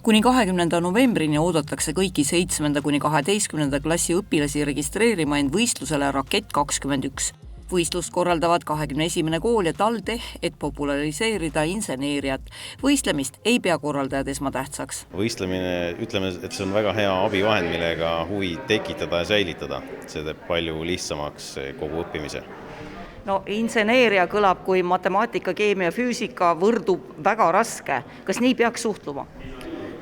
Kuni 20. novembrini oodatakse kõiki 7. kuni 12. klassi õpilasi registreerima end võistlusele Rakett 21. Võistlust korraldavad 21. kool ja TalTech, et populariseerida inseneeriat. Võistlemist ei pea korraldajad esmatähtsaks. Võistlemine, ütleme, et see on väga hea abivahend, millega huvi tekitada ja säilitada. See teeb palju lihtsamaks kogu õppimise. No inseneeria kõlab, kui matemaatika, keemia, füüsika võrdub väga raske. Kas nii peaks suhtluma?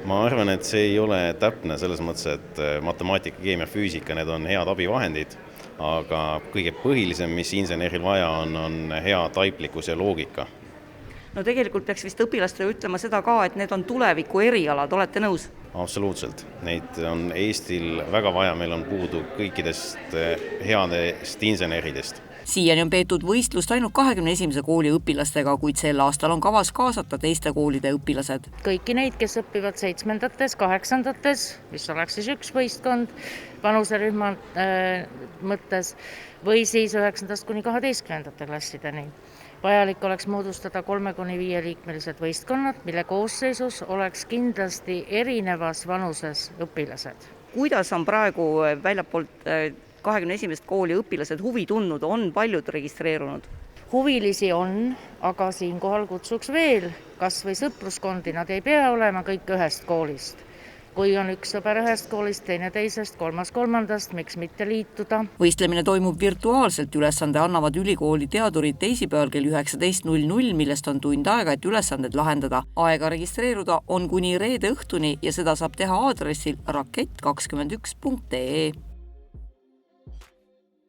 Ma arvan, et see ei ole täpne selles mõttes, et matemaatika, keemia, füüsika, need on head abivahendid, aga kõige põhilisem, mis inseneril vaja on hea taiplikkus ja loogika. No tegelikult peaks vist õpilastele ütlema seda ka, et need on tuleviku erialad, olete nõus? Absoluutselt. Neid on Eestil väga vaja, meil on puudu kõikidest headest inseneridest. Siiani on peetud võistlust ainult 21. kooli õpilastega, kuid sel aastal on kavas kaasata teiste koolide õpilased. Kõiki neid, kes õpivad 7., 8., mis oleks siis üks võistkond vanuserühma mõttes, või siis 9. kuni 12. klassideni. Vajalik oleks moodustada 3–5 liikmelised võistkonnad, mille koosseisus oleks kindlasti erinevas vanuses õpilased. Kuidas on praegu väljapoolt 21. kooli õpilased huvi tundnud, on paljud registreerunud? Huvilisi on, aga siinkohal kutsuks veel, kas või sõpruskondi, nad ei pea olema kõik ühest koolist. Kui on üks sõber ühest koolist, teine teisest, kolmas kolmandast, miks mitte liituda? Võistlemine toimub virtuaalselt, ülesande annavad ülikooli teadurid teisipäeval kell 19.00, millest on tund aega, et ülesanded lahendada. Aega registreeruda on kuni reede õhtuni ja seda saab teha aadressil rakett21.ee.